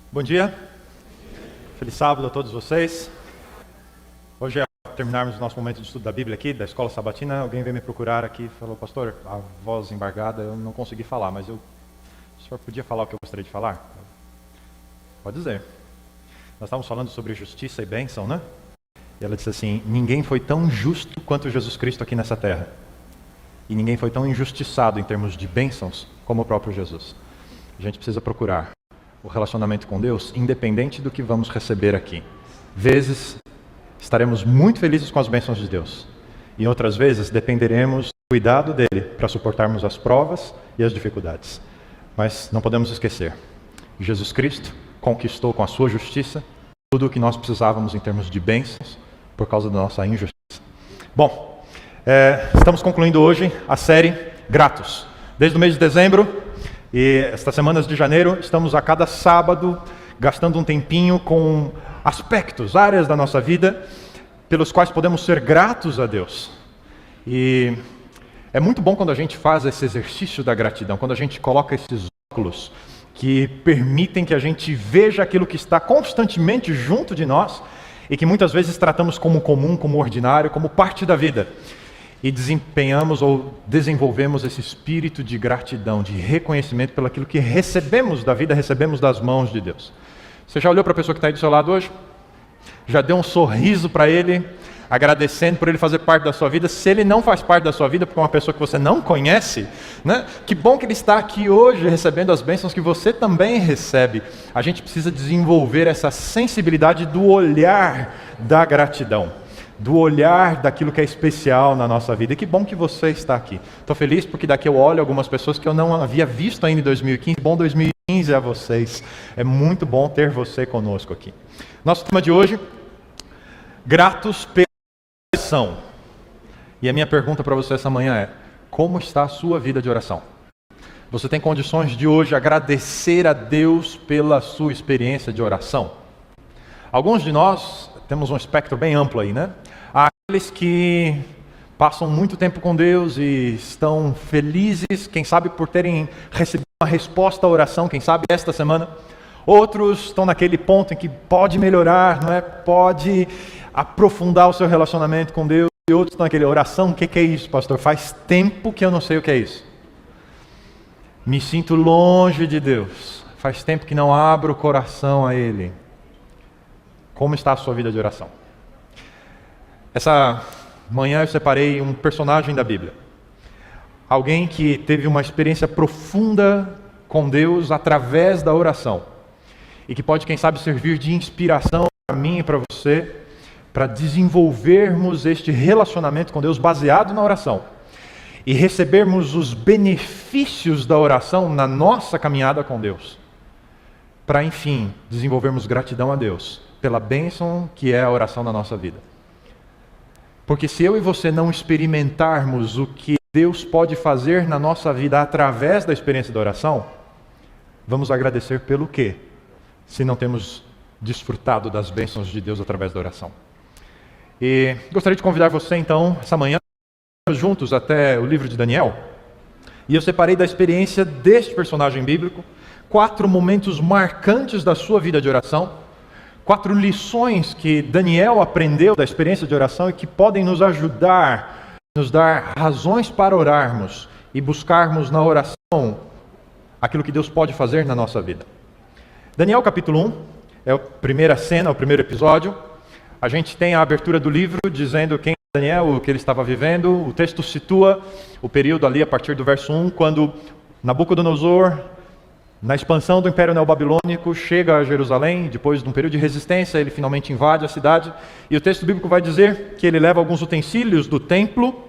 Bom dia, feliz sábado a todos vocês. Hoje, ao terminarmos o nosso momento de estudo da Bíblia aqui, da Escola Sabatina, alguém veio me procurar aqui e falou: pastor, a voz embargada, eu não consegui falar, mas o senhor podia falar o que eu gostaria de falar? Pode dizer. Nós estávamos falando sobre justiça e bênção, né? E ela disse assim: ninguém foi tão justo quanto Jesus Cristo aqui nessa terra. E ninguém foi tão injustiçado em termos de bênçãos como o próprio Jesus. A gente precisa procurar o relacionamento com Deus, independente do que vamos receber aqui. Vezes estaremos muito felizes com as bênçãos de Deus, e outras vezes dependeremos do cuidado dele para suportarmos as provas e as dificuldades. Mas não podemos esquecer: Jesus Cristo conquistou com a sua justiça tudo o que nós precisávamos em termos de bênçãos por causa da nossa injustiça. Bom, estamos concluindo hoje a série Gratos. Desde o mês de dezembro e estas semanas de janeiro, estamos a cada sábado gastando um tempinho com aspectos, áreas da nossa vida, pelos quais podemos ser gratos a Deus. E é muito bom quando a gente faz esse exercício da gratidão, quando a gente coloca esses óculos que permitem que a gente veja aquilo que está constantemente junto de nós e que muitas vezes tratamos como comum, como ordinário, como parte da vida. E desempenhamos ou desenvolvemos esse espírito de gratidão, de reconhecimento pelo aquilo que recebemos da vida, recebemos das mãos de Deus. Você já olhou para a pessoa que está aí do seu lado hoje? Já deu um sorriso para ele, agradecendo por ele fazer parte da sua vida? Se ele não faz parte da sua vida, porque é uma pessoa que você não conhece, né? Que bom que ele está aqui hoje recebendo as bênçãos que você também recebe. A gente precisa desenvolver essa sensibilidade do olhar da gratidão, do olhar daquilo que é especial na nossa vida. E que bom que você está aqui. Estou feliz porque daqui eu olho algumas pessoas que eu não havia visto ainda em 2015. Bom 2015 a vocês. É muito bom ter você conosco aqui. Nosso tema de hoje: gratos pela oração. E a minha pergunta para você essa manhã é: como está a sua vida de oração? Você tem condições de hoje agradecer a Deus pela sua experiência de oração? Alguns de nós temos um espectro bem amplo aí, né? Há aqueles que passam muito tempo com Deus e estão felizes, quem sabe por terem recebido uma resposta à oração, quem sabe esta semana. Outros estão naquele ponto em que pode melhorar, não é? Pode aprofundar o seu relacionamento com Deus. E outros estão naquele: oração, o que é isso, pastor? Faz tempo que eu não sei o que é isso. Me sinto longe de Deus. Faz tempo que não abro o coração a Ele. Como está a sua vida de oração? Essa manhã eu separei um personagem da Bíblia. Alguém que teve uma experiência profunda com Deus através da oração. E que pode, quem sabe, servir de inspiração para mim e para você, para desenvolvermos este relacionamento com Deus baseado na oração. E recebermos os benefícios da oração na nossa caminhada com Deus. Para, enfim, desenvolvermos gratidão a Deus pela bênção que é a oração na nossa vida. Porque se eu e você não experimentarmos o que Deus pode fazer na nossa vida através da experiência da oração, vamos agradecer pelo quê? Se não temos desfrutado das bênçãos de Deus através da oração. E gostaria de convidar você então, essa manhã, juntos até o livro de Daniel. E eu separei da experiência deste personagem bíblico 4 momentos marcantes da sua vida de oração, 4 lições que Daniel aprendeu da experiência de oração e que podem nos ajudar, nos dar razões para orarmos e buscarmos na oração aquilo que Deus pode fazer na nossa vida. Daniel capítulo 1 é a primeira cena, o primeiro episódio. A gente tem a abertura do livro dizendo quem é Daniel, o que ele estava vivendo. O texto situa o período ali a partir do verso 1, quando Nabucodonosor, na expansão do Império Neobabilônico, chega a Jerusalém. Depois de um período de resistência, ele finalmente invade a cidade. E o texto bíblico vai dizer que ele leva alguns utensílios do templo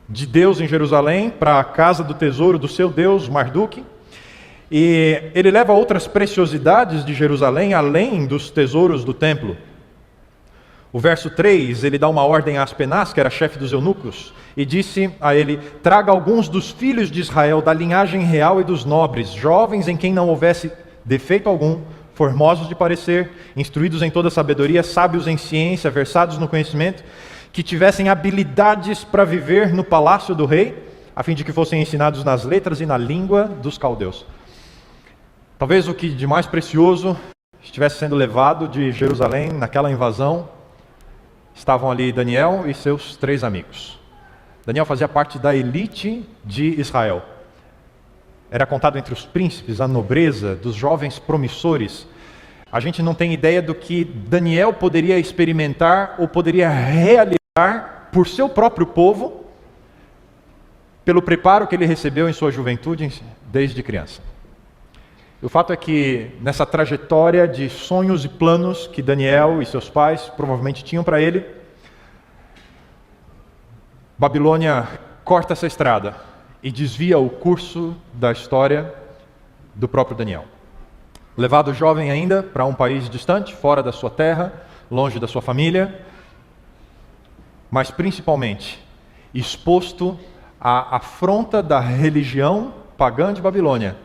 de Deus em Jerusalém para a casa do tesouro do seu Deus, Marduk. E ele leva outras preciosidades de Jerusalém, além dos tesouros do templo. O verso 3, ele dá uma ordem a Aspenaz, que era chefe dos eunucos, e disse a ele: traga alguns dos filhos de Israel, da linhagem real e dos nobres, jovens em quem não houvesse defeito algum, formosos de parecer, instruídos em toda sabedoria, sábios em ciência, versados no conhecimento, que tivessem habilidades para viver no palácio do rei, a fim de que fossem ensinados nas letras e na língua dos caldeus. Talvez o que de mais precioso estivesse sendo levado de Jerusalém naquela invasão, estavam ali Daniel e seus 3 amigos. Daniel fazia parte da elite de Israel. Era contado entre os príncipes, a nobreza, dos jovens promissores. A gente não tem ideia do que Daniel poderia experimentar ou poderia realizar por seu próprio povo, pelo preparo que ele recebeu em sua juventude desde criança. E o fato é que nessa trajetória de sonhos e planos que Daniel e seus pais provavelmente tinham para ele, Babilônia corta essa estrada e desvia o curso da história do próprio Daniel. Levado jovem ainda para um país distante, fora da sua terra, longe da sua família, mas principalmente exposto à afronta da religião pagã de Babilônia,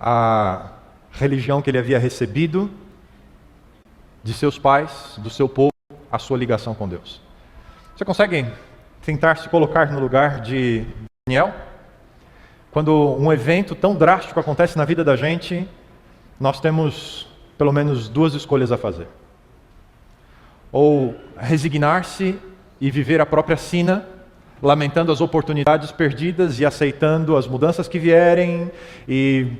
a religião que ele havia recebido de seus pais, do seu povo, a sua ligação com Deus. Você consegue tentar se colocar no lugar de Daniel? Quando um evento tão drástico acontece na vida da gente, nós temos pelo menos 2 escolhas a fazer. Ou resignar-se e viver a própria sina, lamentando as oportunidades perdidas e aceitando as mudanças que vierem e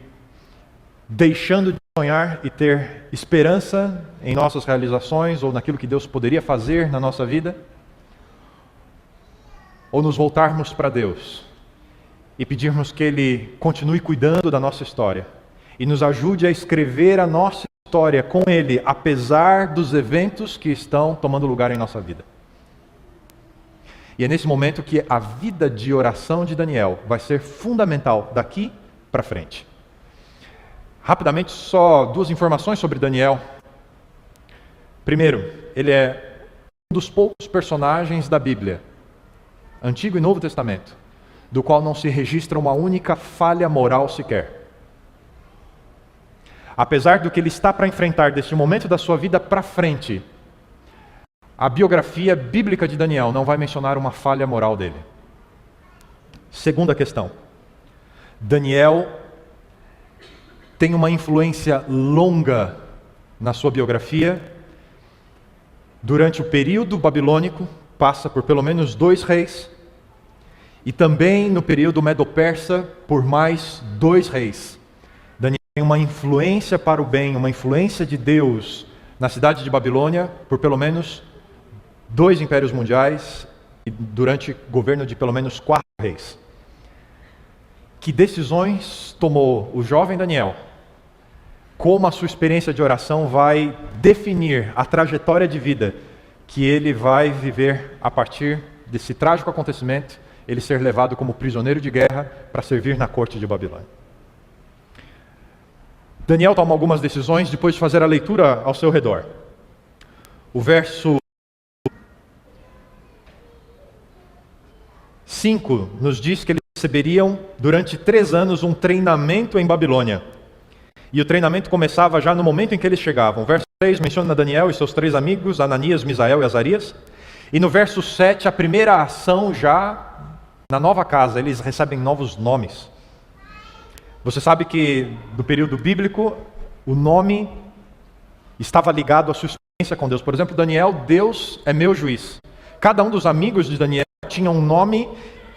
deixando de sonhar e ter esperança em nossas realizações ou naquilo que Deus poderia fazer na nossa vida. Ou nos voltarmos para Deus e pedirmos que Ele continue cuidando da nossa história e nos ajude a escrever a nossa história com Ele, apesar dos eventos que estão tomando lugar em nossa vida. E é nesse momento que a vida de oração de Daniel vai ser fundamental daqui para frente. Rapidamente, só 2 informações sobre Daniel. Primeiro, ele é um dos poucos personagens da Bíblia, Antigo e Novo Testamento, do qual não se registra uma única falha moral sequer. Apesar do que ele está para enfrentar deste momento da sua vida para frente, a biografia bíblica de Daniel não vai mencionar uma falha moral dele. Segunda questão. Daniel tem uma influência longa na sua biografia. Durante o período babilônico, passa por pelo menos 2 reis. E também no período medo-persa, por mais 2 reis. Daniel tem uma influência para o bem, uma influência de Deus na cidade de Babilônia, por pelo menos 2 impérios mundiais e durante o governo de pelo menos 4 reis. Que decisões tomou o jovem Daniel? Como a sua experiência de oração vai definir a trajetória de vida que ele vai viver a partir desse trágico acontecimento, ele ser levado como prisioneiro de guerra para servir na corte de Babilônia. Daniel toma algumas decisões depois de fazer a leitura ao seu redor. O verso 5 nos diz que eles receberiam durante 3 anos um treinamento em Babilônia. E o treinamento começava já no momento em que eles chegavam. O verso 6 menciona Daniel e seus 3 amigos, Ananias, Misael e Azarias. E no verso 7, a primeira ação já na nova casa, eles recebem novos nomes. Você sabe que do período bíblico, o nome estava ligado à sua experiência com Deus. Por exemplo, Daniel, Deus é meu juiz. Cada um dos amigos de Daniel tinha um nome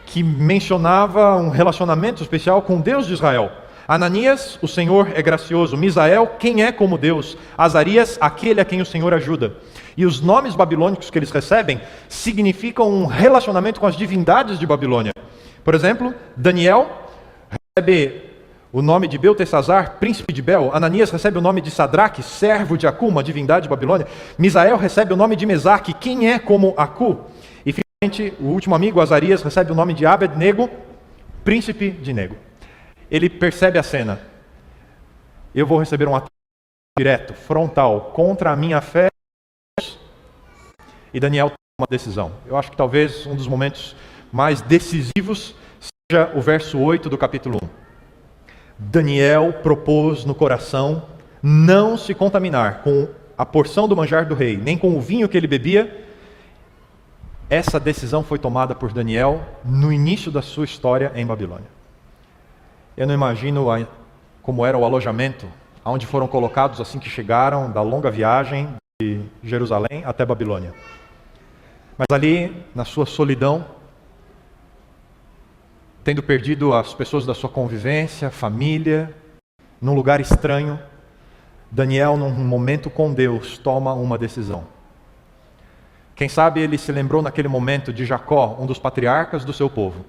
que mencionava um relacionamento especial com Deus de Israel. Ananias, o Senhor é gracioso. Misael, quem é como Deus. Azarias, aquele a quem o Senhor ajuda. E os nomes babilônicos que eles recebem significam um relacionamento com as divindades de Babilônia. Por exemplo, Daniel recebe o nome de Beltesazar, príncipe de Bel. Ananias recebe o nome de Sadraque, servo de Acu, uma divindade de Babilônia. Misael recebe o nome de Mesaque, quem é como Acu. E finalmente, o último amigo, Azarias, recebe o nome de Abed-nego, príncipe de Nego. Ele percebe a cena. Eu vou receber um ataque direto, frontal, contra a minha fé. E Daniel toma uma decisão. Eu acho que talvez um dos momentos mais decisivos seja o verso 8 do capítulo 1. Daniel propôs no coração não se contaminar com a porção do manjar do rei, nem com o vinho que ele bebia. Essa decisão foi tomada por Daniel no início da sua história em Babilônia. Eu não imagino como era o alojamento onde foram colocados assim que chegaram da longa viagem de Jerusalém até Babilônia. Mas ali, na sua solidão, tendo perdido as pessoas da sua convivência, família, num lugar estranho, Daniel, num momento com Deus, toma uma decisão. Quem sabe ele se lembrou naquele momento de Jacó, um dos patriarcas do seu povo,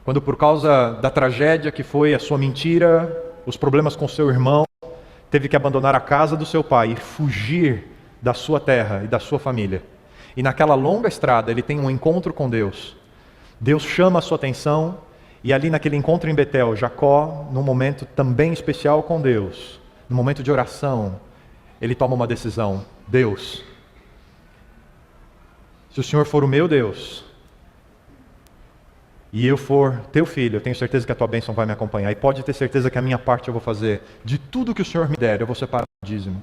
quando por causa da tragédia que foi a sua mentira, os problemas com seu irmão, teve que abandonar a casa do seu pai e fugir da sua terra e da sua família. E naquela longa estrada ele tem um encontro com Deus. Deus chama a sua atenção e ali naquele encontro em Betel, Jacó, num momento também especial com Deus, num momento de oração, ele toma uma decisão. Deus, se o Senhor for o meu Deus e eu for teu filho, eu tenho certeza que a tua bênção vai me acompanhar. E pode ter certeza que a minha parte eu vou fazer. De tudo que o Senhor me der, eu vou separar o dízimo.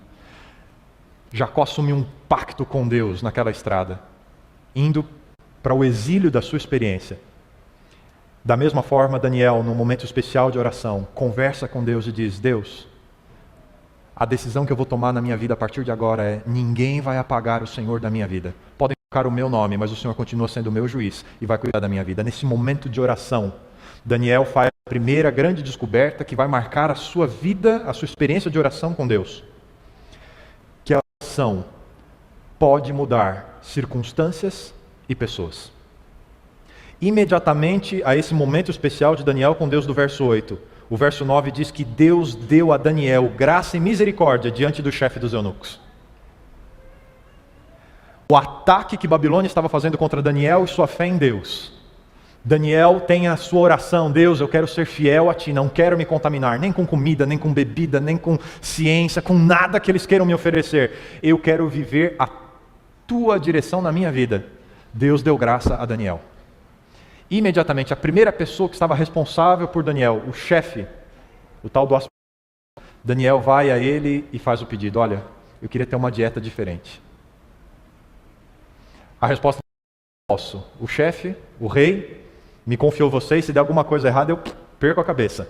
Jacó assumiu um pacto com Deus naquela estrada, indo para o exílio da sua experiência. Da mesma forma, Daniel, num momento especial de oração, conversa com Deus e diz: Deus, a decisão que eu vou tomar na minha vida a partir de agora é: ninguém vai apagar o Senhor da minha vida. Podem colocar o meu nome, mas o Senhor continua sendo o meu juiz e vai cuidar da minha vida. Nesse momento de oração, Daniel faz a primeira grande descoberta que vai marcar a sua vida, a sua experiência de oração com Deus. Que a oração pode mudar circunstâncias e pessoas. Imediatamente a esse momento especial de Daniel com Deus do verso 8, o verso 9 diz que Deus deu a Daniel graça e misericórdia diante do chefe dos eunucos. O ataque que Babilônia estava fazendo contra Daniel e sua fé em Deus. Daniel tem a sua oração: Deus, eu quero ser fiel a Ti, não quero me contaminar, nem com comida, nem com bebida, nem com ciência, com nada que eles queiram me oferecer. Eu quero viver a Tua direção na minha vida. Deus deu graça a Daniel. Imediatamente, a primeira pessoa que estava responsável por Daniel, o chefe, o tal do Daniel vai a ele e faz o pedido: olha, eu queria ter uma dieta diferente. A resposta é: posso. O chefe, o rei, me confiou você e se der alguma coisa errada, eu perco a cabeça.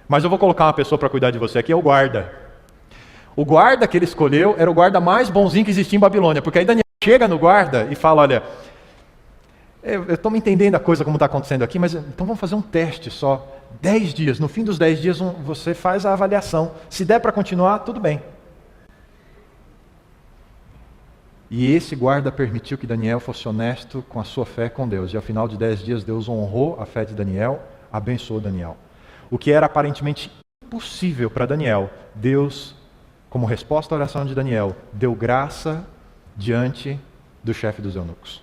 Mas eu vou colocar uma pessoa para cuidar de você aqui, é o guarda. O guarda que ele escolheu era o guarda mais bonzinho que existia em Babilônia, porque aí Daniel chega no guarda e fala: olha, eu estou me entendendo a coisa como está acontecendo aqui, mas então vamos fazer um teste só. 10 dias, no fim dos 10 dias você faz a avaliação. Se der para continuar, tudo bem. E esse guarda permitiu que Daniel fosse honesto com a sua fé com Deus. E ao final de 10 dias, Deus honrou a fé de Daniel, abençoou Daniel. O que era aparentemente impossível para Daniel, Deus, como resposta à oração de Daniel, deu graça diante do chefe dos eunucos.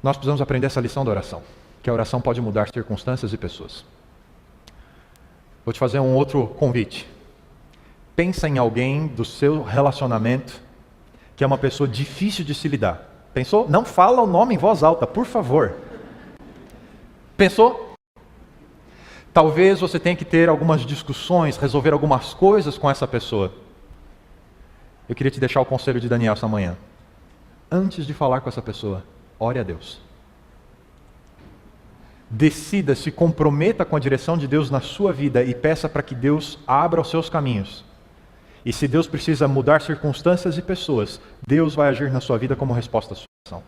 Nós precisamos aprender essa lição da oração, que a oração pode mudar circunstâncias e pessoas. Vou te fazer um outro convite. Pensa em alguém do seu relacionamento que é uma pessoa difícil de se lidar. Pensou? Não fala o nome em voz alta, por favor. Pensou? Talvez você tenha que ter algumas discussões, resolver algumas coisas com essa pessoa. Eu queria te deixar o conselho de Daniel essa manhã. Antes de falar com essa pessoa, ore a Deus. Decida, se comprometa com a direção de Deus na sua vida e peça para que Deus abra os seus caminhos. E se Deus precisa mudar circunstâncias e pessoas, Deus vai agir na sua vida como resposta à sua oração.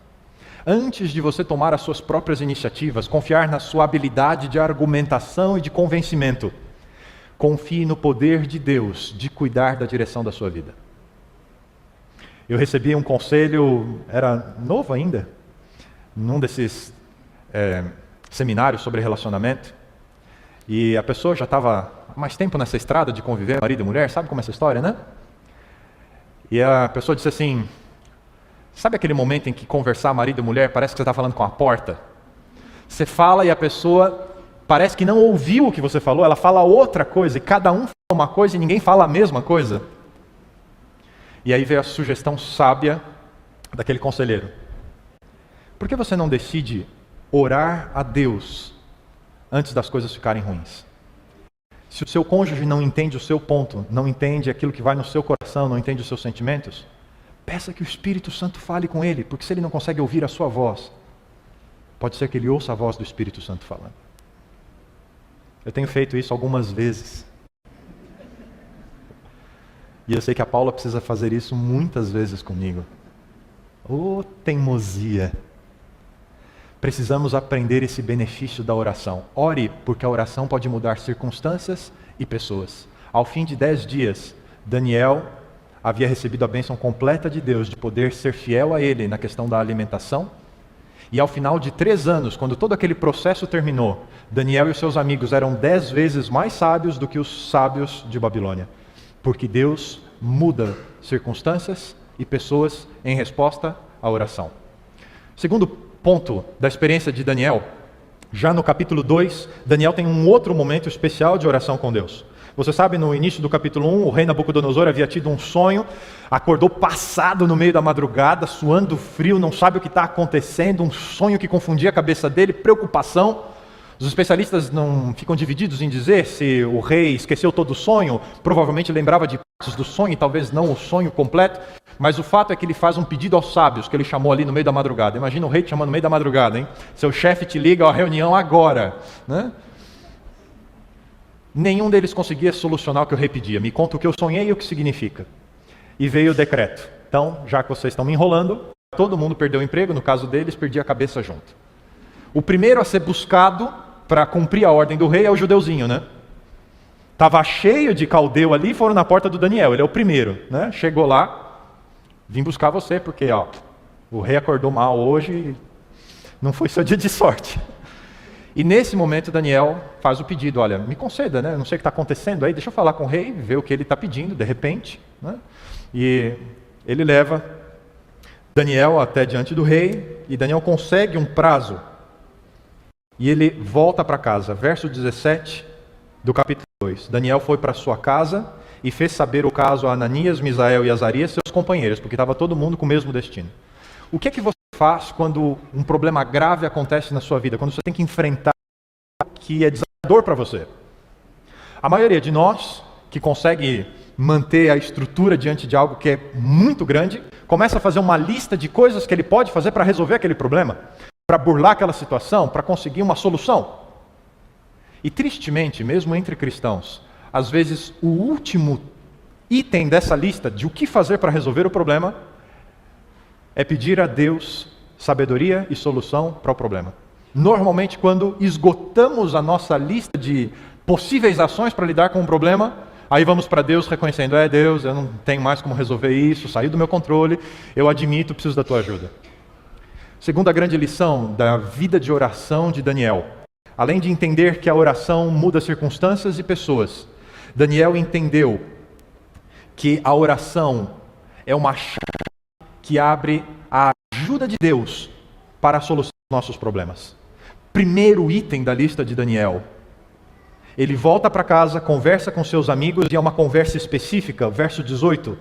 Antes de você tomar as suas próprias iniciativas, confiar na sua habilidade de argumentação e de convencimento, confie no poder de Deus de cuidar da direção da sua vida. Eu recebi um conselho, era novo ainda, num desses seminários sobre relacionamento, e a pessoa já estava há mais tempo nessa estrada de conviver, marido e mulher, sabe como é essa história, né? E a pessoa disse assim: sabe aquele momento em que conversar marido e mulher parece que você está falando com a porta? Você fala e a pessoa parece que não ouviu o que você falou, ela fala outra coisa, e cada um fala uma coisa e ninguém fala a mesma coisa. E aí veio a sugestão sábia daquele conselheiro: por que você não decide orar a Deus antes das coisas ficarem ruins? Se o seu cônjuge não entende o seu ponto, não entende aquilo que vai no seu coração, não entende os seus sentimentos, peça que o Espírito Santo fale com ele, porque se ele não consegue ouvir a sua voz, pode ser que ele ouça a voz do Espírito Santo falando. Eu tenho feito isso algumas vezes. E eu sei que a Paula precisa fazer isso muitas vezes comigo. Ô, teimosia! Precisamos aprender esse benefício da oração. Ore, porque a oração pode mudar circunstâncias e pessoas. Ao fim de 10 dias, Daniel havia recebido a bênção completa de Deus de poder ser fiel a Ele na questão da alimentação. E ao final de 3 anos, quando todo aquele processo terminou, Daniel e os seus amigos eram 10 vezes mais sábios do que os sábios de Babilônia. Porque Deus muda circunstâncias e pessoas em resposta à oração. Segundo ponto da experiência de Daniel, já no capítulo 2, Daniel tem um outro momento especial de oração com Deus. Você sabe, no início do capítulo 1, o rei Nabucodonosor havia tido um sonho, acordou passado no meio da madrugada, suando frio, não sabe o que está acontecendo, um sonho que confundia a cabeça dele, preocupação. Os especialistas não ficam divididos em dizer se o rei esqueceu todo o sonho, provavelmente lembrava de partes do sonho, talvez não o sonho completo, mas o fato é que ele faz um pedido aos sábios, que ele chamou ali no meio da madrugada. Imagina o rei te chamando no meio da madrugada, hein? Seu chefe te liga, ó, reunião agora, né? Nenhum deles conseguia solucionar o que o rei pedia. Me conta o que eu sonhei e o que significa. E veio o decreto. Então, já que vocês estão me enrolando, todo mundo perdeu o emprego, no caso deles, perdia a cabeça junto. O primeiro a ser buscado para cumprir a ordem do rei é o judeuzinho, né? Estava cheio de caldeu ali, foram na porta do Daniel, ele é o primeiro, né? Chegou lá, vim buscar você, porque ó, o rei acordou mal hoje, não foi seu dia de sorte. E nesse momento Daniel faz o pedido, olha, me conceda, né? Não sei o que está acontecendo aí, deixa eu falar com o rei, ver o que ele está pedindo, de repente, né? E ele leva Daniel até diante do rei, e Daniel consegue um prazo. E ele volta para casa. Verso 17 do capítulo 2. Daniel foi para sua casa e fez saber o caso a Ananias, Misael e Azarias, seus companheiros, porque estava todo mundo com o mesmo destino. O que é que você faz quando um problema grave acontece na sua vida? Quando você tem que enfrentar algo que é desafiador para você? A maioria de nós, que consegue manter a estrutura diante de algo que é muito grande, começa a fazer uma lista de coisas que ele pode fazer para resolver aquele problema, para burlar aquela situação, para conseguir uma solução. E tristemente, mesmo entre cristãos, às vezes o último item dessa lista de o que fazer para resolver o problema é pedir a Deus sabedoria e solução para o problema. Normalmente, quando esgotamos a nossa lista de possíveis ações para lidar com um problema, aí vamos para Deus reconhecendo, Deus, eu não tenho mais como resolver isso, saiu do meu controle, eu admito, preciso da tua ajuda. Segunda grande lição da vida de oração de Daniel. Além de entender que a oração muda circunstâncias e pessoas, Daniel entendeu que a oração é uma chave que abre a ajuda de Deus para a solução dos nossos problemas. Primeiro item da lista de Daniel. Ele volta para casa, conversa com seus amigos, e é uma conversa específica, verso 18.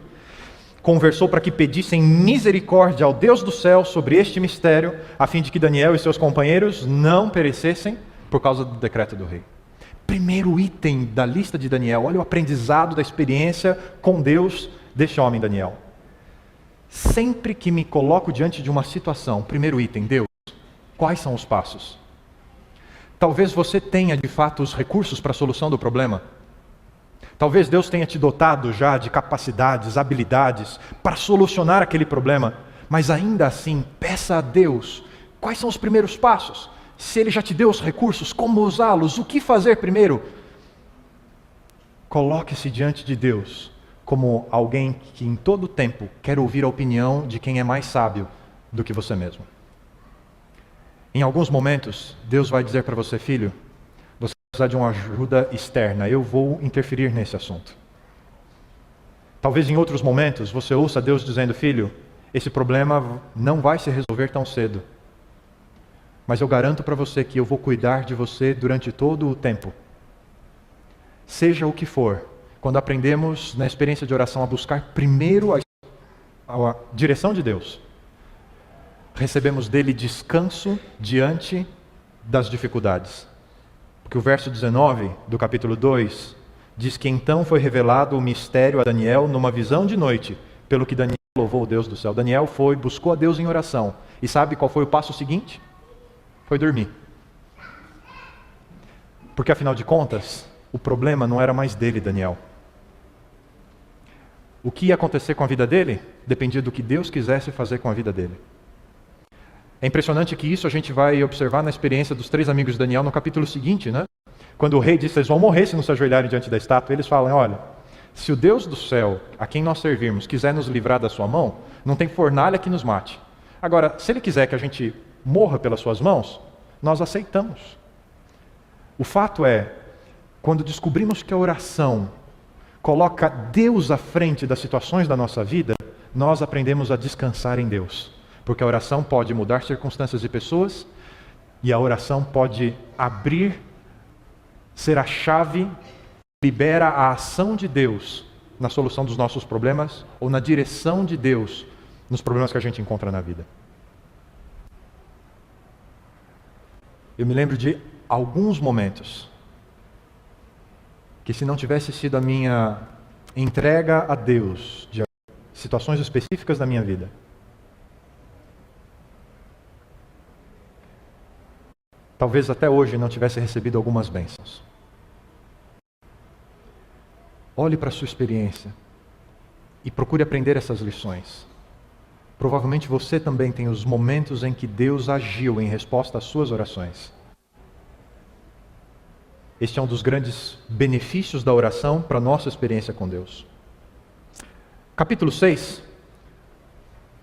Conversou para que pedissem misericórdia ao Deus do céu sobre este mistério, a fim de que Daniel e seus companheiros não perecessem por causa do decreto do rei. Primeiro item da lista de Daniel, olha o aprendizado da experiência com Deus deste homem Daniel. Sempre que me coloco diante de uma situação, primeiro item, Deus, quais são os passos? Talvez você tenha de fato os recursos para a solução do problema. Talvez Deus tenha te dotado já de capacidades, habilidades para solucionar aquele problema, mas ainda assim, peça a Deus quais são os primeiros passos. Se Ele já te deu os recursos, como usá-los, o que fazer primeiro? Coloque-se diante de Deus como alguém que em todo tempo quer ouvir a opinião de quem é mais sábio do que você mesmo. Em alguns momentos, Deus vai dizer para você, filho, você precisa de uma ajuda externa, eu vou interferir nesse assunto. Talvez em outros momentos você ouça Deus dizendo, filho, esse problema não vai se resolver tão cedo, mas eu garanto para você que eu vou cuidar de você durante todo o tempo. Seja o que for, quando aprendemos na experiência de oração a buscar primeiro a direção de Deus, recebemos dele descanso diante das dificuldades. Porque o verso 19 do capítulo 2 diz que então foi revelado o mistério a Daniel numa visão de noite, pelo que Daniel louvou o Deus do céu. Daniel buscou a Deus em oração. E sabe qual foi o passo seguinte? Foi dormir. Porque afinal de contas, o problema não era mais dele, Daniel. o que ia acontecer com a vida dele dependia do que Deus quisesse fazer com a vida dele. É impressionante que isso a gente vai observar na experiência dos 3 amigos de Daniel no capítulo seguinte, né? Quando o rei disse, eles vão morrer se não se ajoelharem diante da estátua, eles falam, olha, se o Deus do céu, a quem nós servirmos, quiser nos livrar da sua mão, não tem fornalha que nos mate. Agora, se ele quiser que a gente morra pelas suas mãos, nós aceitamos. O fato é, quando descobrimos que a oração coloca Deus à frente das situações da nossa vida, nós aprendemos a descansar em Deus. Porque a oração pode mudar circunstâncias e pessoas, e a oração pode abrir, ser a chave que libera a ação de Deus na solução dos nossos problemas, ou na direção de Deus nos problemas que a gente encontra na vida. Eu me lembro de alguns momentos que, se não tivesse sido a minha entrega a Deus de situações específicas da minha vida, talvez até hoje não tivesse recebido algumas bênçãos. Olhe para a sua experiência e procure aprender essas lições. Provavelmente você também tem os momentos em que Deus agiu em resposta às suas orações. Este é um dos grandes benefícios da oração para a nossa experiência com Deus. Capítulo 6,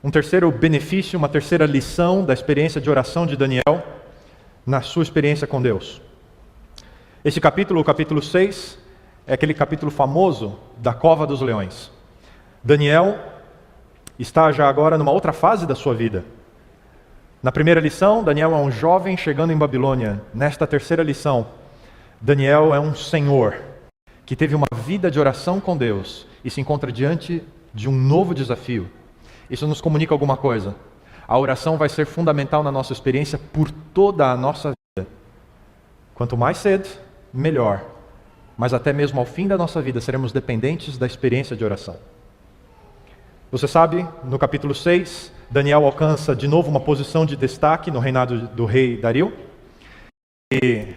um terceiro benefício, uma terceira lição da experiência de oração de Daniel na sua experiência com Deus. Esse capítulo, o capítulo 6, é aquele capítulo famoso da cova dos leões. Daniel está já agora numa outra fase da sua vida. Na primeira lição, Daniel é um jovem chegando em Babilônia. Nesta terceira lição, Daniel é um senhor que teve uma vida de oração com Deus e se encontra diante de um novo desafio. Isso nos comunica alguma coisa. A oração vai ser fundamental na nossa experiência por toda a nossa vida. Quanto mais cedo, melhor. Mas até mesmo ao fim da nossa vida, seremos dependentes da experiência de oração. Você sabe, no capítulo 6, Daniel alcança de novo uma posição de destaque no reinado do rei Dario. E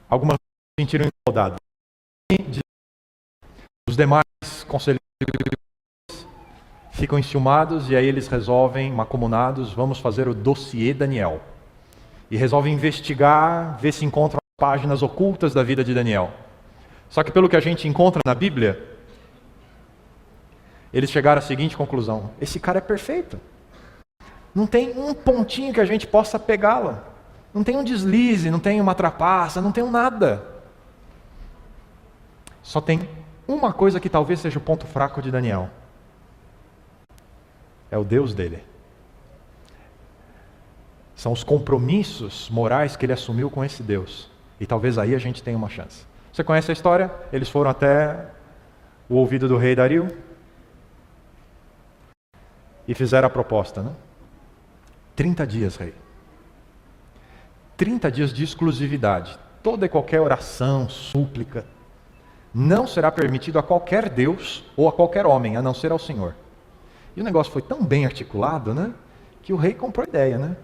algumas se sentiram incomodadas. Os demais conselheiros ficam enciumados e aí eles resolvem, macomunados, vamos fazer o dossiê Daniel. E resolvem investigar, ver se encontram as páginas ocultas da vida de Daniel. Só que pelo que a gente encontra na Bíblia, eles chegaram à seguinte conclusão: esse cara é perfeito. Não tem um pontinho que a gente possa pegá-lo. Não tem um deslize, não tem uma trapaça, não tem um nada. Só tem uma coisa que talvez seja o ponto fraco de Daniel. É o Deus dele. São os compromissos morais que ele assumiu com esse Deus. E talvez aí a gente tenha uma chance. Você conhece a história? Eles foram até o ouvido do rei Dario e fizeram a proposta, né? 30 dias, rei. 30 dias de exclusividade. Toda e qualquer oração, súplica, não será permitido a qualquer Deus ou a qualquer homem, a não ser ao Senhor. E o negócio foi tão bem articulado, né, que o rei comprou a ideia, né?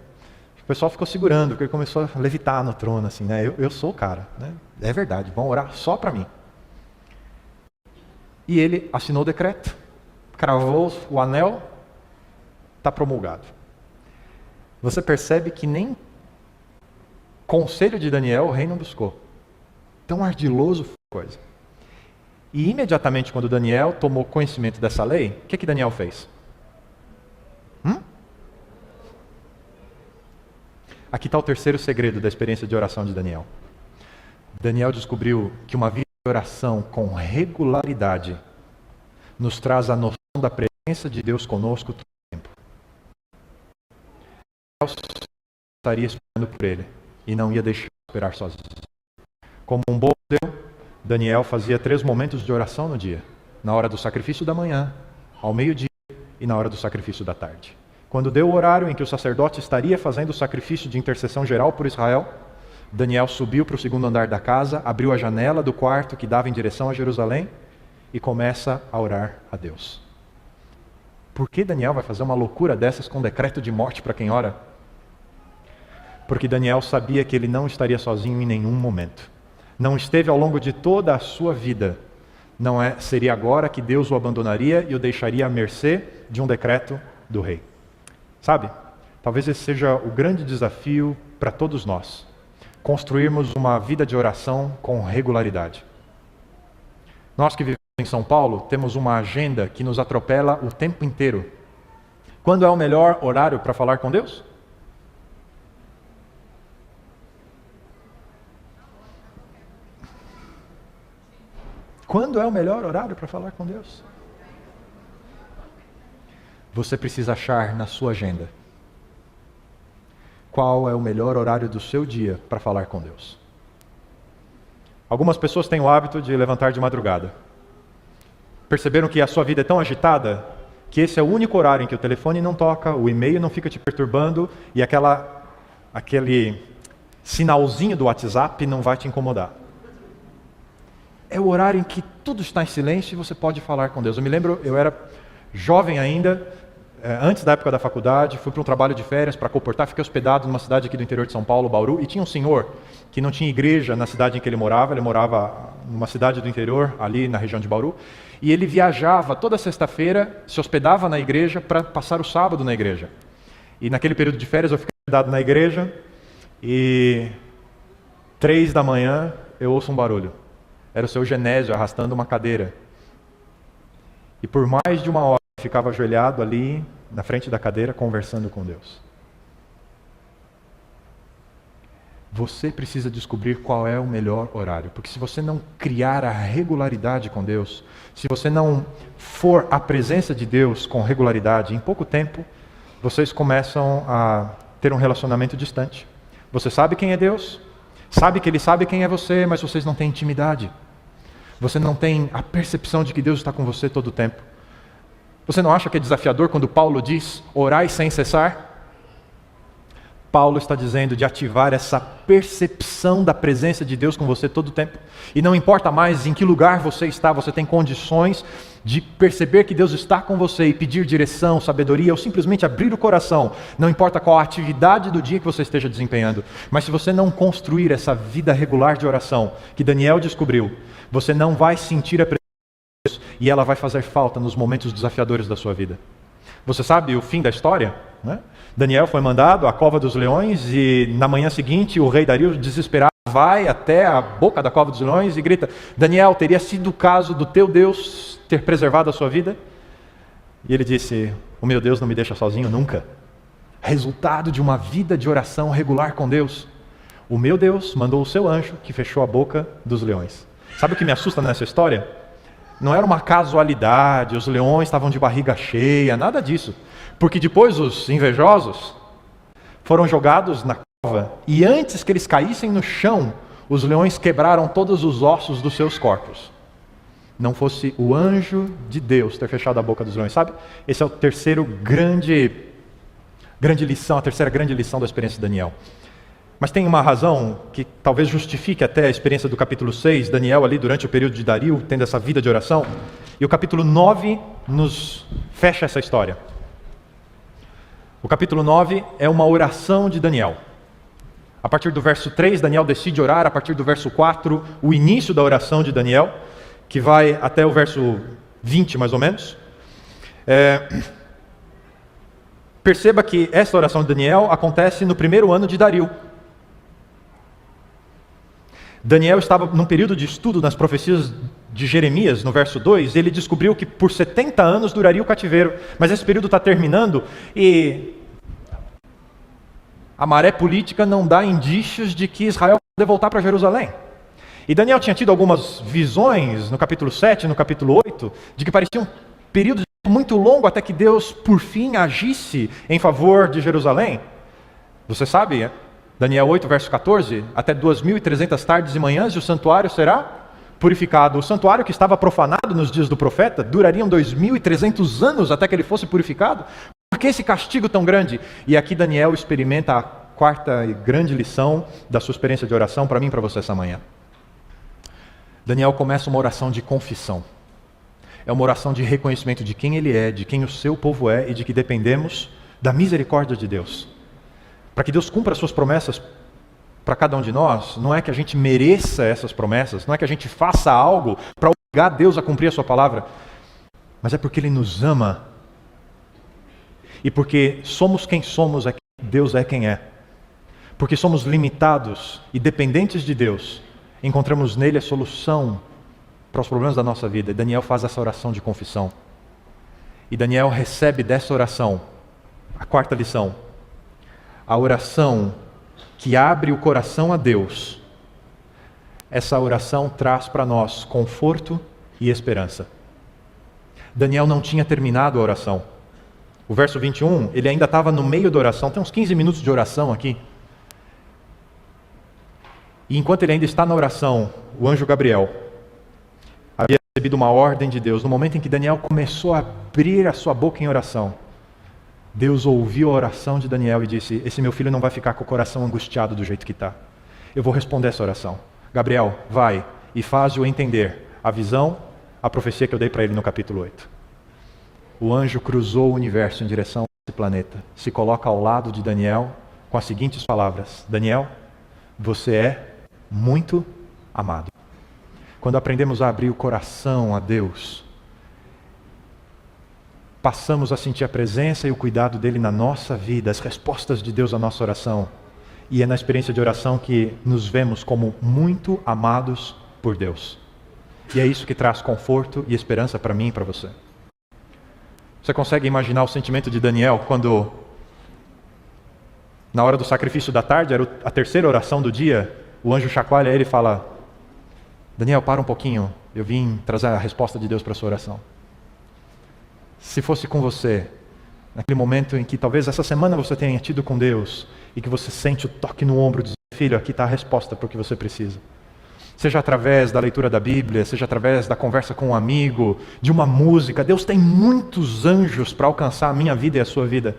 O pessoal ficou segurando, porque ele começou a levitar no trono, assim, né? Eu sou o cara, né? É verdade, vão orar só para mim. E ele assinou o decreto, cravou o anel, está promulgado. Você percebe que nem conselho de Daniel o rei não buscou. Tão ardiloso foi a coisa. E imediatamente quando Daniel tomou conhecimento dessa lei, o que Daniel fez? Aqui está o terceiro segredo da experiência de oração de Daniel. Daniel descobriu que uma vida de oração com regularidade nos traz a noção da presença de Deus conosco todo o tempo. Daniel estaria esperando por ele e não ia deixar esperar sozinho. Como um bom judeu, Daniel fazia 3 momentos de oração no dia. Na hora do sacrifício da manhã, ao meio-dia e na hora do sacrifício da tarde. Quando deu o horário em que o sacerdote estaria fazendo o sacrifício de intercessão geral por Israel, Daniel subiu para o 2º andar da casa, abriu a janela do quarto que dava em direção a Jerusalém e começa a orar a Deus. Por que Daniel vai fazer uma loucura dessas com decreto de morte para quem ora? Porque Daniel sabia que ele não estaria sozinho em nenhum momento. Não esteve ao longo de toda a sua vida seria agora que Deus o abandonaria e o deixaria à mercê de um decreto do rei. Sabe? Talvez esse seja o grande desafio para todos nós. Construirmos uma vida de oração com regularidade. Nós que vivemos em São Paulo, temos uma agenda que nos atropela o tempo inteiro. Quando é o melhor horário para falar com Deus? Quando é o melhor horário para falar com Deus? Você precisa achar na sua agenda qual é o melhor horário do seu dia para falar com Deus. Algumas pessoas têm o hábito de levantar de madrugada. Perceberam que a sua vida é tão agitada que esse é o único horário em que o telefone não toca, o e-mail não fica te perturbando e aquele sinalzinho do WhatsApp não vai te incomodar. É o horário em que tudo está em silêncio e você pode falar com Deus. Eu me lembro, eu era jovem ainda, antes da época da faculdade, fui para um trabalho de férias para Coportar, fiquei hospedado numa cidade aqui do interior de São Paulo, Bauru, e tinha um senhor que não tinha igreja na cidade em que ele morava numa cidade do interior, ali na região de Bauru, e ele viajava toda sexta-feira, se hospedava na igreja para passar o sábado na igreja. E naquele período de férias eu fiquei hospedado na igreja, e 3 da manhã eu ouço um barulho. Era o seu Genésio arrastando uma cadeira. E por mais de uma hora eu ficava ajoelhado ali, na frente da cadeira, conversando com Deus. Você precisa descobrir qual é o melhor horário. Porque se você não criar a regularidade com Deus, se você não for à presença de Deus com regularidade, em pouco tempo, vocês começam a ter um relacionamento distante. Você sabe quem é Deus, sabe que Ele sabe quem é você, mas vocês não têm intimidade. Você não tem a percepção de que Deus está com você todo o tempo. Você não acha que é desafiador quando Paulo diz, orai sem cessar? Paulo está dizendo de ativar essa percepção da presença de Deus com você todo o tempo. E não importa mais em que lugar você está, você tem condições de perceber que Deus está com você e pedir direção, sabedoria, ou simplesmente abrir o coração. Não importa qual a atividade do dia que você esteja desempenhando. Mas se você não construir essa vida regular de oração, que Daniel descobriu, você não vai sentir a presença de Deus e ela vai fazer falta nos momentos desafiadores da sua vida. Você sabe o fim da história, né? Daniel foi mandado à cova dos leões e na manhã seguinte o rei Dario, desesperado, vai até a boca da cova dos leões e grita, Daniel, teria sido o caso do teu Deus ter preservado a sua vida? E ele disse, o meu Deus não me deixa sozinho nunca. Resultado de uma vida de oração regular com Deus. O meu Deus mandou o seu anjo que fechou a boca dos leões. Sabe o que me assusta nessa história? Não era uma casualidade, os leões estavam de barriga cheia, nada disso. Porque depois os invejosos foram jogados na cova e antes que eles caíssem no chão, os leões quebraram todos os ossos dos seus corpos. Não fosse o anjo de Deus ter fechado a boca dos leões, sabe? Esse é o terceiro grande lição, a terceira grande lição da experiência de Daniel. Mas tem uma razão que talvez justifique até a experiência do capítulo 6, Daniel ali durante o período de Dario, tendo essa vida de oração. E o capítulo 9 nos fecha essa história. O capítulo 9 é uma oração de Daniel. A partir do verso 3, Daniel decide orar. A partir do verso 4, o início da oração de Daniel, que vai até o verso 20 mais ou menos. Perceba que essa oração de Daniel acontece no primeiro ano de Dario. Daniel estava num período de estudo nas profecias de Jeremias, no verso 2, e ele descobriu que por 70 anos duraria o cativeiro, mas esse período está terminando e a maré política não dá indícios de que Israel vai poder voltar para Jerusalém. E Daniel tinha tido algumas visões no capítulo 7, no capítulo 8, de que parecia um período muito longo até que Deus, por fim, agisse em favor de Jerusalém. Você sabe, Daniel 8, verso 14, até 2.300 tardes e manhãs e o santuário será purificado. O santuário que estava profanado nos dias do profeta, durariam 2.300 anos até que ele fosse purificado. Por que esse castigo tão grande? E aqui Daniel experimenta a quarta e grande lição da sua experiência de oração para mim e para você essa manhã. Daniel começa uma oração de confissão. É uma oração de reconhecimento de quem ele é, de quem o seu povo é e de que dependemos da misericórdia de Deus. Para que Deus cumpra as suas promessas para cada um de nós, não é que a gente mereça essas promessas, não é que a gente faça algo para obrigar Deus a cumprir a sua palavra, mas é porque Ele nos ama. E porque somos quem somos, Deus é quem é. Porque somos limitados e dependentes de Deus, encontramos nele a solução para os problemas da nossa vida. E Daniel faz essa oração de confissão. E Daniel recebe dessa oração a quarta lição. A oração que abre o coração a Deus. Essa oração traz para nós conforto e esperança. Daniel não tinha terminado a oração. O verso 21, ele ainda estava no meio da oração. Tem uns 15 minutos de oração aqui. E enquanto ele ainda está na oração, o anjo Gabriel havia recebido uma ordem de Deus. No momento em que Daniel começou a abrir a sua boca em oração, Deus ouviu a oração de Daniel e disse: esse meu filho não vai ficar com o coração angustiado do jeito que está. Eu vou responder essa oração. Gabriel, vai e faz-o entender a visão, a profecia que eu dei para ele no capítulo 8. O anjo cruzou o universo em direção a esse planeta. Se coloca ao lado de Daniel com as seguintes palavras: Daniel, você é muito amado. Quando aprendemos a abrir o coração a Deus, passamos a sentir a presença e o cuidado dele na nossa vida, as respostas de Deus à nossa oração. E é na experiência de oração que nos vemos como muito amados por Deus. E é isso que traz conforto e esperança para mim e para você. Você consegue imaginar o sentimento de Daniel quando, na hora do sacrifício da tarde, era a terceira oração do dia, o anjo chacoalha ele e fala: Daniel, para um pouquinho, eu vim trazer a resposta de Deus para a sua oração. Se fosse com você, naquele momento em que talvez essa semana você tenha tido com Deus e que você sente o toque no ombro e diz: filho, aqui está a resposta para o que você precisa. Seja através da leitura da Bíblia, seja através da conversa com um amigo, de uma música. Deus tem muitos anjos para alcançar a minha vida e a sua vida.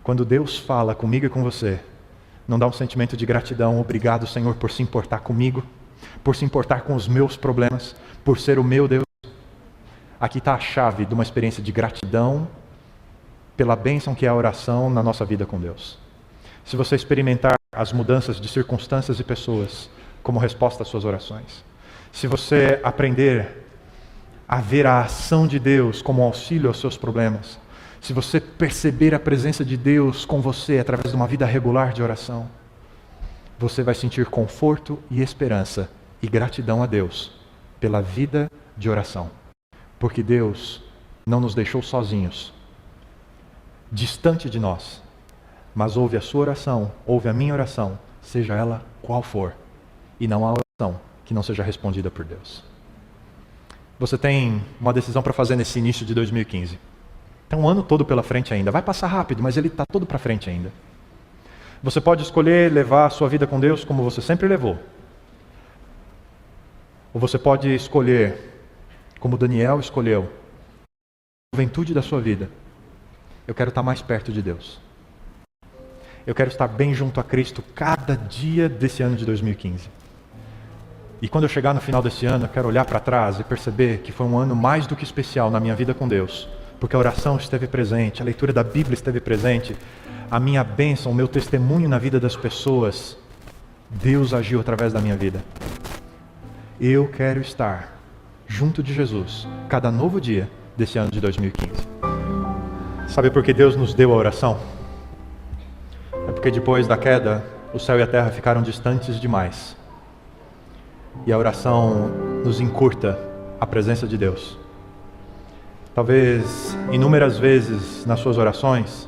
Quando Deus fala comigo e com você, não dá um sentimento de gratidão? Obrigado, Senhor, por se importar comigo, por se importar com os meus problemas, por ser o meu Deus. Aqui está a chave de uma experiência de gratidão pela bênção que é a oração na nossa vida com Deus. Se você experimentar as mudanças de circunstâncias e pessoas como resposta às suas orações, se você aprender a ver a ação de Deus como auxílio aos seus problemas, se você perceber a presença de Deus com você através de uma vida regular de oração, você vai sentir conforto e esperança e gratidão a Deus pela vida de oração. Porque Deus não nos deixou sozinhos, distante de nós, mas ouve a sua oração, ouve a minha oração, seja ela qual for, e não há oração que não seja respondida por Deus. Você tem uma decisão para fazer nesse início de 2015. Tem um ano todo pela frente ainda. Vai passar rápido, mas ele está todo para frente ainda. Você pode escolher levar a sua vida com Deus como você sempre levou. Ou você pode escolher, como Daniel escolheu, a juventude da sua vida. Eu quero estar mais perto de Deus. Eu quero estar bem junto a Cristo cada dia desse ano de 2015. E quando eu chegar no final desse ano, eu quero olhar para trás e perceber que foi um ano mais do que especial na minha vida com Deus. Porque a oração esteve presente, a leitura da Bíblia esteve presente, a minha bênção, o meu testemunho na vida das pessoas. Deus agiu através da minha vida. Eu quero estar junto de Jesus cada novo dia desse ano de 2015. Sabe por que Deus nos deu a oração? É porque depois da queda, o céu e a terra ficaram distantes demais. E a oração nos encurta a presença de Deus. Talvez inúmeras vezes nas suas orações,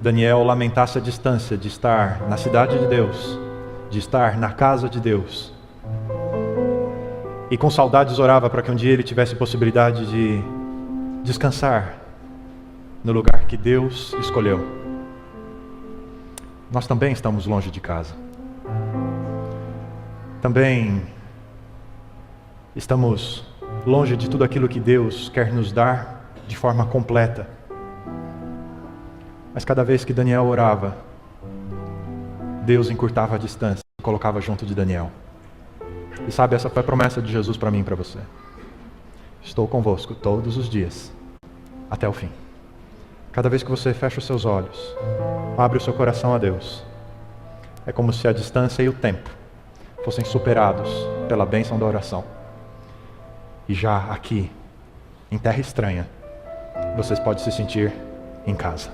Daniel lamentasse a distância de estar na cidade de Deus, de estar na casa de Deus. E com saudades orava para que um dia ele tivesse possibilidade de descansar no lugar que Deus escolheu. Nós também estamos longe de casa. Também estamos longe de tudo aquilo que Deus quer nos dar de forma completa. Mas cada vez que Daniel orava, Deus encurtava a distância e colocava junto de Daniel. E sabe, essa foi a promessa de Jesus para mim e para você. Estou convosco todos os dias, até o fim. Cada vez que você fecha os seus olhos, abre o seu coração a Deus, é como se a distância e o tempo fossem superados pela bênção da oração. E já aqui, em terra estranha, vocês podem se sentir em casa.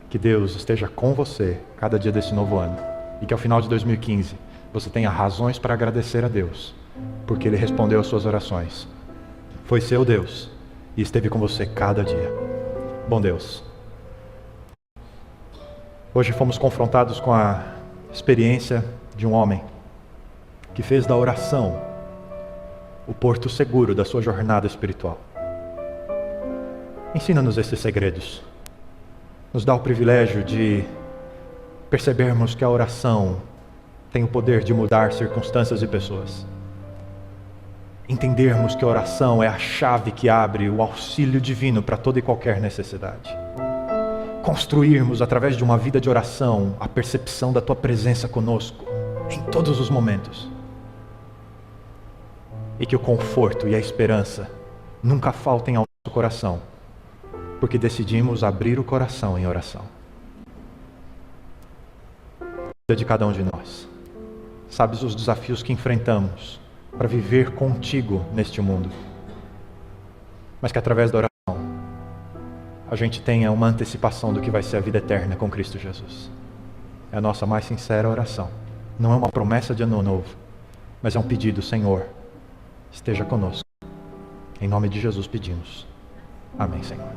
Que Deus esteja com você cada dia desse novo ano. E que ao final de 2015 você tenha razões para agradecer a Deus, porque Ele respondeu às suas orações. Foi seu Deus e esteve com você cada dia. Bom Deus, hoje fomos confrontados com a experiência de um homem que fez da oração o porto seguro da sua jornada espiritual. Ensina-nos esses segredos. Nos dá o privilégio de percebermos que a oração tem o poder de mudar circunstâncias e pessoas. Entendermos que a oração é a chave que abre o auxílio divino para toda e qualquer necessidade. Construirmos, através de uma vida de oração, a percepção da Tua presença conosco, em todos os momentos. E que o conforto e a esperança nunca faltem ao nosso coração, porque decidimos abrir o coração em oração. Cuida de cada um de nós. Sabes os desafios que enfrentamos para viver contigo neste mundo. Mas que através da oração a gente tenha uma antecipação do que vai ser a vida eterna com Cristo Jesus. É a nossa mais sincera oração. Não é uma promessa de ano novo, mas é um pedido: Senhor, esteja conosco. Em nome de Jesus pedimos. Amém, Senhor.